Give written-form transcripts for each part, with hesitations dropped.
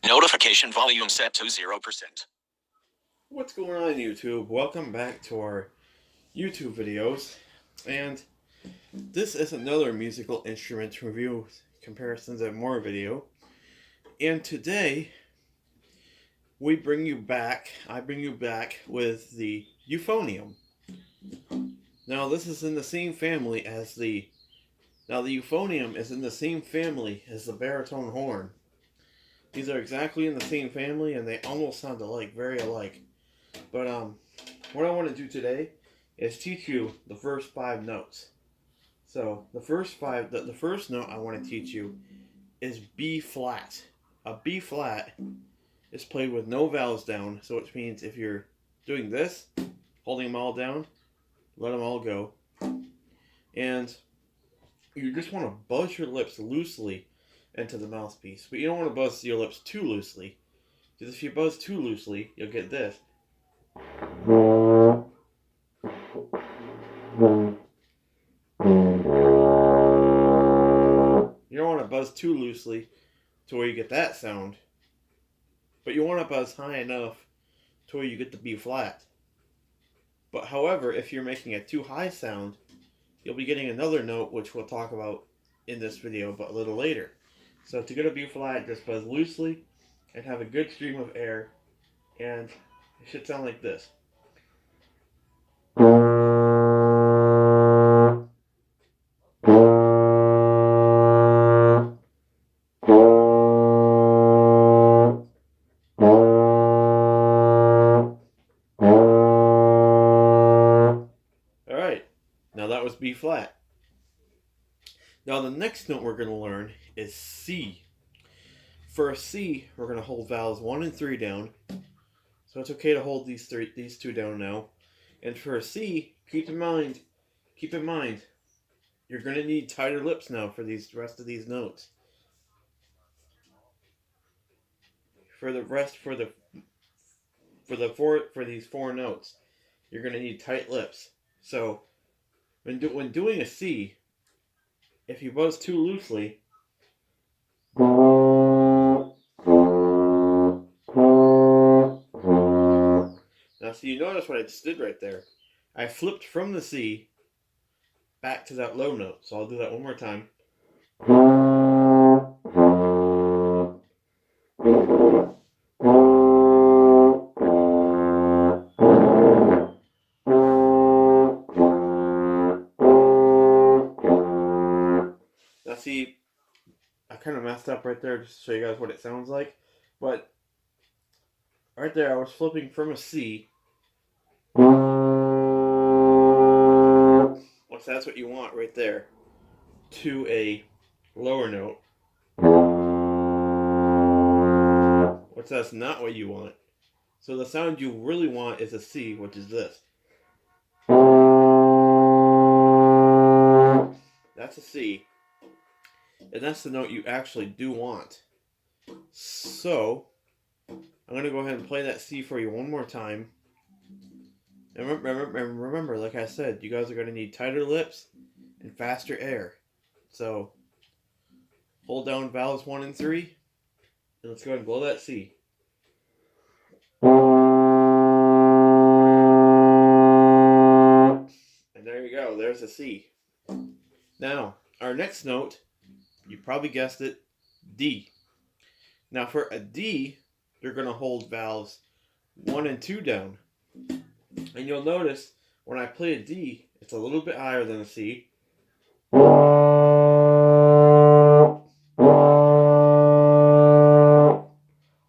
Notification volume set to 0%. What's going on, YouTube? Welcome back to our YouTube videos. And this is another musical instrument review comparisons and more video. And today I bring you back with the euphonium. Now this is in the same family as the euphonium is in the same family as the baritone horn. These are exactly in the same family and they almost sound alike, very alike. But what I want to do today is teach you the first 5 notes. So the first note I want to teach you is B flat. A B flat is played with no vowels down, so which means if you're doing this, holding them all down, let them all go. And you just want to buzz your lips loosely into the mouthpiece. But you don't want to buzz your lips too loosely. Because if you buzz too loosely, you'll get this. You don't want to buzz too loosely to where you get that sound. But you want to buzz high enough to where you get the B flat. But however, if you're making a too high sound, you'll be getting another note which we'll talk about in this video, but a little later. So to get a B flat, just buzz loosely and have a good stream of air, and it should sound like this. Alright, now that was B flat. Now the next note we're going to learn is C. For a C, we're going to hold vowels 1 and 3 down. So it's okay to hold these two down now. And for a C, keep in mind, you're going to need tighter lips now for these rest of these notes. For these 4 notes, you're going to need tight lips. So when doing a C, if you buzz too loosely, now so you notice what I just did right there. I flipped from the C back to that low note. So I'll do that one more time. Now see, I kind of messed up right there just to show you guys what it sounds like. But right there I was flipping from a C. Once that's what you want right there, to a lower note. Once that's not what you want. So the sound you really want is a C, which is this. That's a C. And that's the note you actually do want. So, I'm going to go ahead and play that C for you one more time. And remember, like I said, you guys are going to need tighter lips and faster air. So, hold down vowels 1 and 3. And let's go ahead and blow that C. And there you go, there's a C. Now, our next note, you probably guessed it, D. Now for a D, you're going to hold vowels 1 and 2 down. And you'll notice when I play a D, it's a little bit higher than a C. A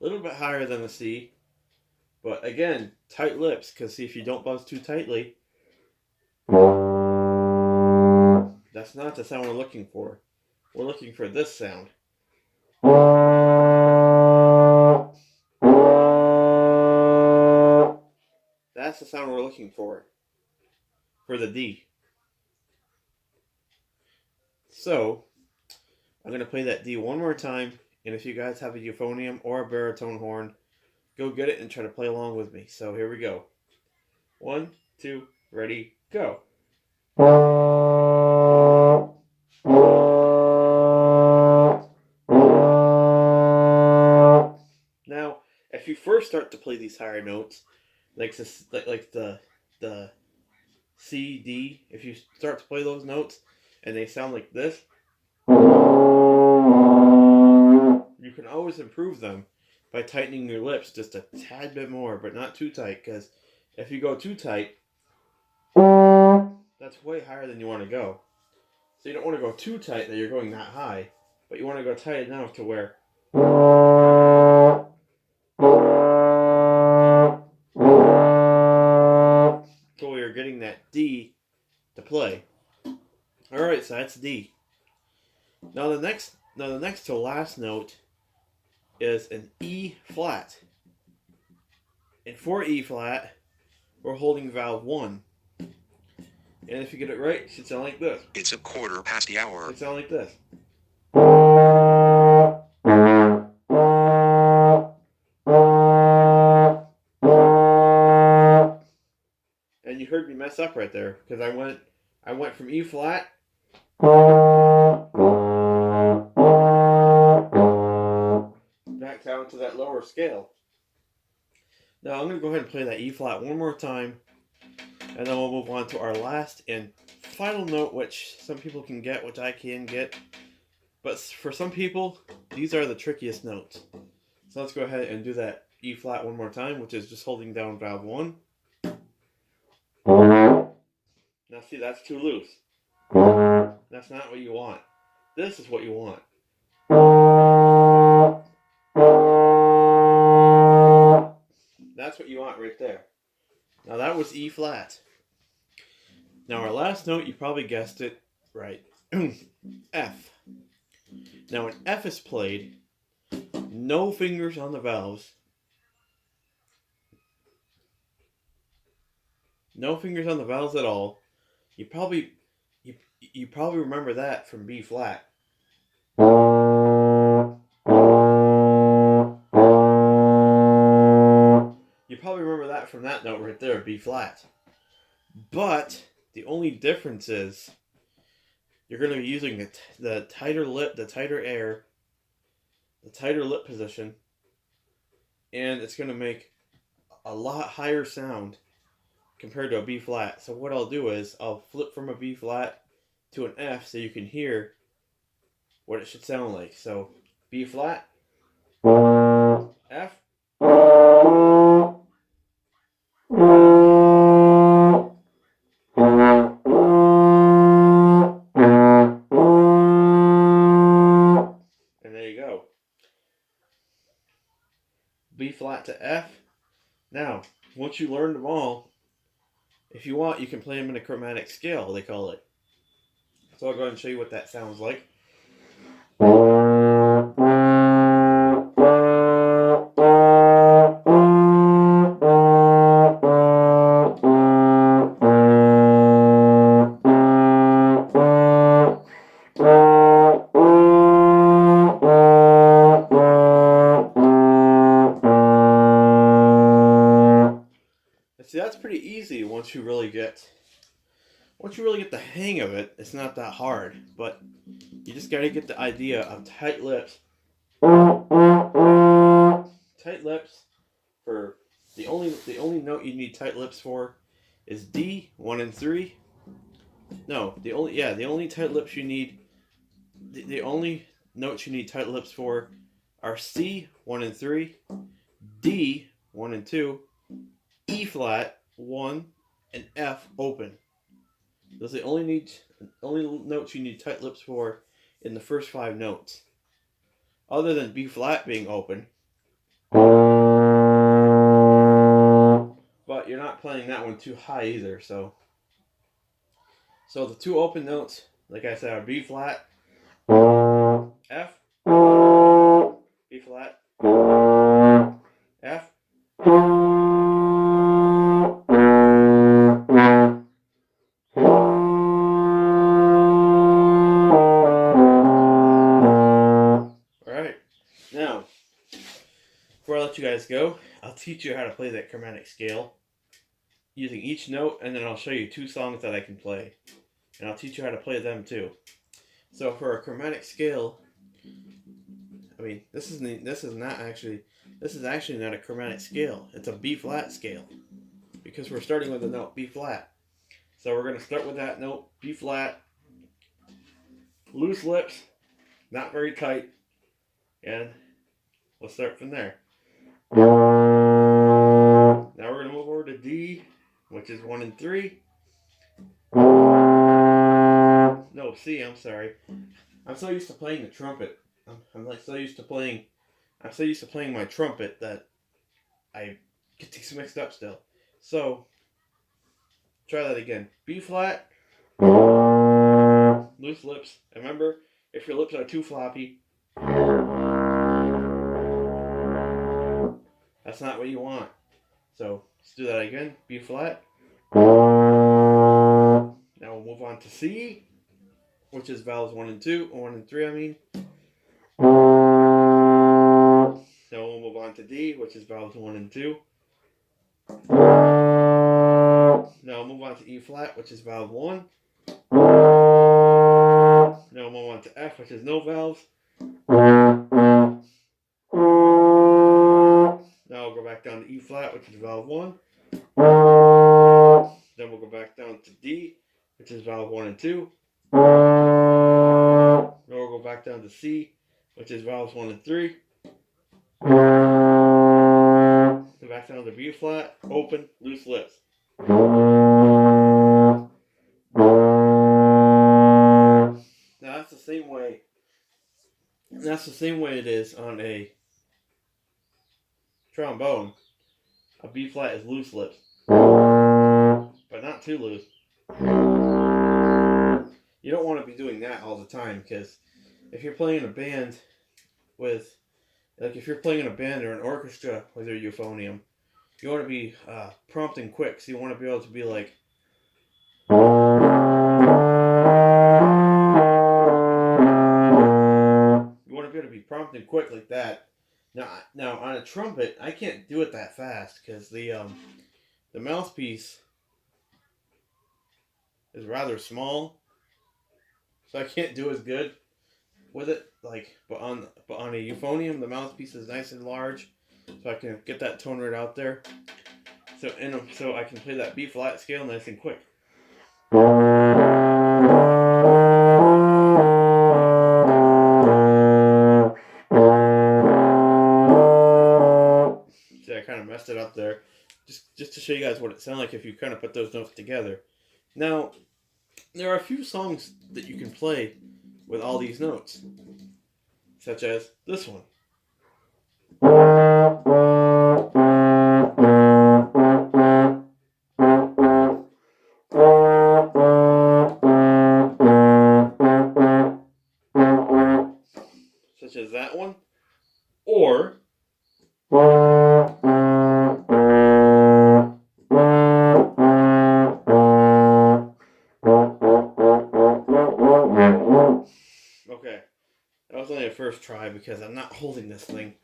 little bit higher than a C. But again, tight lips, because see, if you don't buzz too tightly, that's not the sound we're looking for. We're looking for this sound. That's the sound we're looking for the D. So, I'm going to play that D one more time, and if you guys have a euphonium or a baritone horn, go get it and try to play along with me. So here we go. 1, 2, ready, go. first start to play these higher notes, like this, like the C, D, if you start to play those notes and they sound like this, you can always improve them by tightening your lips just a tad bit more, but not too tight, because if you go too tight, that's way higher than you want to go. So you don't want to go too tight that you're going that high, but you want to go tight enough to where you're getting that D to play. Alright, so that's D. Now the next to last note is an E flat. And for E flat, we're holding valve 1. And if you get it right, it should sound like this. It's 1:15. It should sound like this. And you heard me mess up right there, because I went from E flat back down to that lower scale. Now I'm going to go ahead and play that E flat one more time, and then we'll move on to our last and final note, which some people can get, which I can get. But for some people, these are the trickiest notes. So let's go ahead and do that E flat one more time, which is just holding down valve 1. Now see, that's too loose. That's not what you want. This is what you want. That's what you want right there. Now that was E flat. Now our last note, you probably guessed it right. F. Now when F is played, no fingers on the valves. No fingers on the valves at all. You probably remember that from B flat. You probably remember that from that note right there, B flat. But the only difference is you're going to be using the tighter lip, the tighter air, the tighter lip position, and it's going to make a lot higher sound compared to a B flat. So what I'll do is I'll flip from a B flat to an F so you can hear what it should sound like. So B flat, F, and there you go. B flat to F. Now, once you learn them all, if you want, you can play them in a chromatic scale, they call it. So I'll go ahead and show you what that sounds like. See, that's pretty easy once you really get the hang of it. It's not that hard, but you just got to get the idea of tight lips. Tight lips for the only note you need tight lips for is D, 1 and 3. No, the only tight lips you need, the only notes you need tight lips for are C, 1 and 3, D, 1 and 2, E flat, 1, and F open. Those are the only notes you need tight lips for in the first 5 notes. Other than B flat being open. But you're not playing that one too high either, so the 2 open notes, like I said, are B flat, F, B flat, F, Alright, now, before I let you guys go, I'll teach you how to play that chromatic scale using each note, and then I'll show you 2 songs that I can play. And I'll teach you how to play them too. So for a chromatic scale, I mean, this is actually not a chromatic scale. It's a B flat scale because we're starting with the note B flat. So we're gonna start with that note B flat, loose lips, not very tight, and we'll start from there. Now we're gonna move over to D, which is 1 and 3. No, C. I'm sorry. I'm so used to playing the trumpet. I'm like so used to playing. I'm so used to playing my trumpet that I get these mixed up still. So try that again. B flat, loose lips. And remember, if your lips are too floppy, that's not what you want. So let's do that again. B flat. Now we'll move on to C, which is valves 1 and 2, or 1 and 3, I mean. Now we'll move on to D, which is valves 1 and 2. Now we'll move on to E flat, which is valve 1. Now we'll move on to F, which is no valves. Now we'll go back down to E flat, which is valve 1. Then we'll go back down to D, which is valve 1 and 2. Now we'll go back down to C, which is valves 1 and 3. Then back down to B flat, open, loose lips. Now that's the same way. That's the same way it is on a trombone. A B flat is loose lips, but not too loose. You don't want to be doing that all the time because if you're playing in a band with, like if you're playing in a band or an orchestra with your euphonium, you want to be prompt and quick. So you want to be able to be like. You want to be able to be prompt and quick like that. Now on a trumpet, I can't do it that fast because the mouthpiece is rather small, so I can't do as good with it. But on a euphonium, the mouthpiece is nice and large, so I can get that tone right out there. So I can play that B flat scale nice and quick. See, I kind of messed it up there, just to show you guys what it sounds like if you kind of put those notes together. Now, there are a few songs that you can play with all these notes, such as this one. Such as that one, or okay, that was only a first try because I'm not holding this thing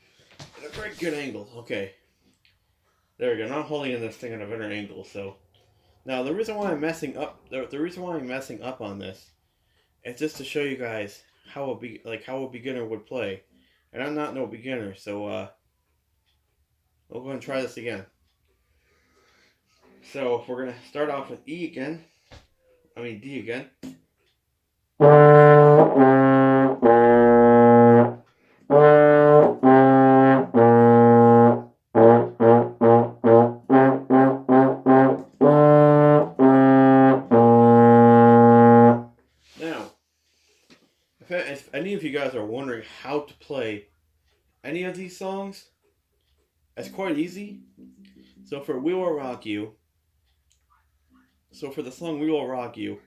at a very good angle. Okay, there we go. Now I'm holding this thing at a better angle. So now the reason why I'm messing up, the reason why I'm messing up on this, is just to show you guys how a beginner would play, and I'm not no beginner. So we'll go and try this again. So we're gonna start off with D again. Now, if any of you guys are wondering how to play any of these songs, it's quite easy. So for We Will Rock You, for the song We Will Rock You,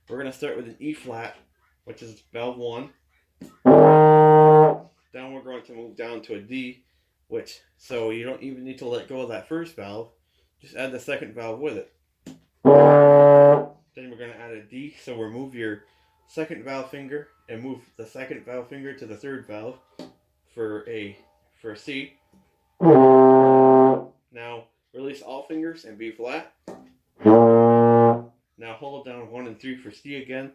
we're going to start with an E flat, which is valve 1. Then we're going to move down to a D, so you don't even need to let go of that first valve. Just add the second valve with it. Then we're going to add a D, so remove your second valve finger and move the second valve finger to the third valve for a C. Now release all fingers and B flat. Now hold down 1 and 3 for C again.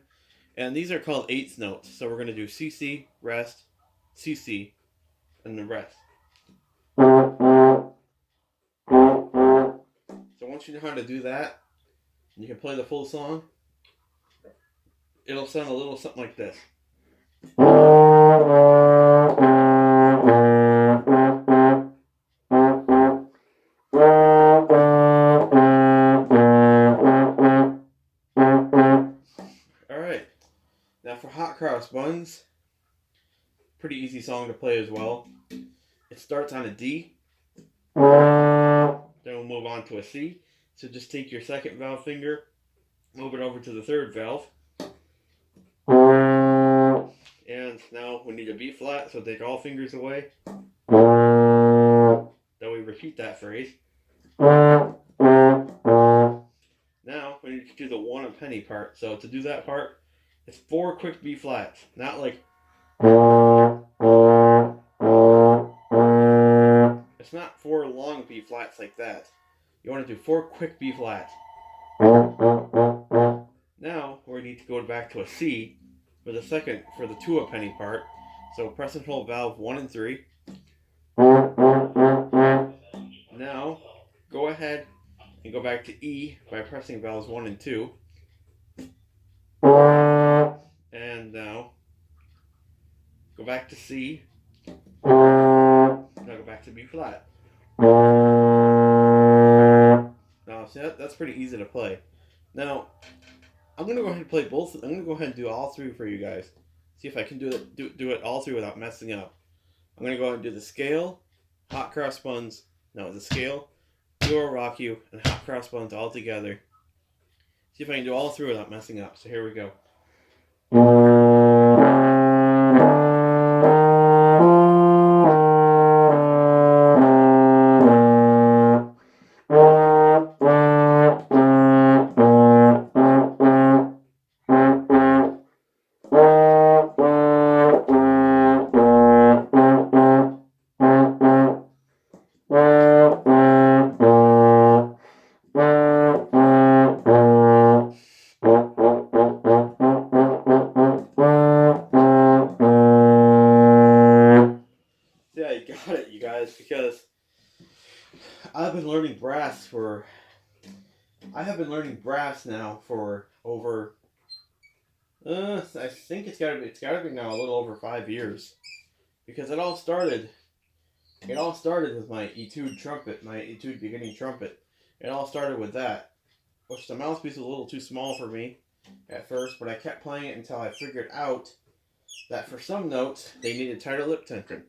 And these are called eighths notes. So we're going to do C, C, rest, C, C. and the rest. So once you know how to do that, and you can play the full song, it'll sound a little something like this. Alright, now for Hot Cross Buns, pretty easy song to play as well. It starts on a D, then we'll move on to a C. So just take your second valve finger, move it over to the third valve. And now we need a B flat, so take all fingers away. Then we repeat that phrase. Now we need to do the one and penny part. So to do that part, it's 4 quick B flats, not like. It's not 4 long B flats like that. You want to do 4 quick B flats. Now we need to go back to a C for the 2 a penny part. So press and hold valve 1 and 3. Now go ahead and go back to E by pressing valves 1 and 2. And now go back to C. Now go back to B flat. Now see that's pretty easy to play. Now I'm gonna go ahead and play both. I'm gonna go ahead and do all 3 for you guys. See if I can do it all 3 without messing up. I'm gonna go ahead and do the scale, Hot Cross Buns. No, the scale, Do Or Rock You, and Hot Cross Buns all together. See if I can do all 3 without messing up. So here we go. Yeah, you got it, you guys, because I have been learning brass now for over I think it's gotta be now a little over 5 years. Because it all started with my etude trumpet, my etude beginning trumpet. It all started with that. Which the mouthpiece was a little too small for me at first, but I kept playing it until I figured out that for some notes they needed tighter lip tension.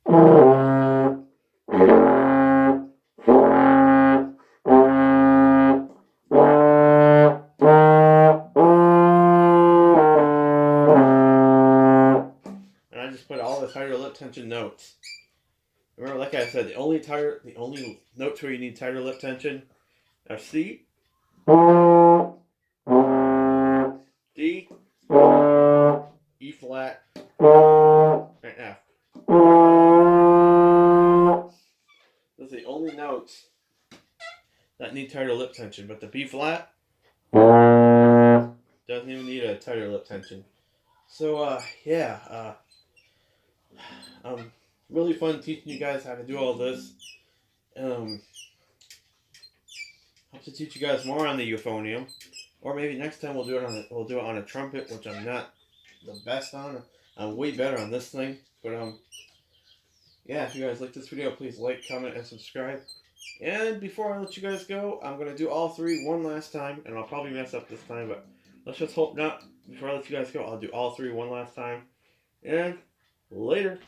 And I just put all the tighter lip tension notes. Remember, like I said, the only notes where you need tighter lip tension are C, D, E flat, and F. Those are the only notes that need tighter lip tension, but the B flat doesn't even need a tighter lip tension. So, really fun teaching you guys how to do all this. Hope to teach you guys more on the euphonium, or maybe next time we'll do it on a trumpet, which I'm not the best on. I'm way better on this thing, but yeah. If you guys like this video, please like, comment, and subscribe. And before I let you guys go, I'm gonna do all 3 one last time, and I'll probably mess up this time, but let's just hope not. Before I let you guys go, I'll do all 3 one last time, and later.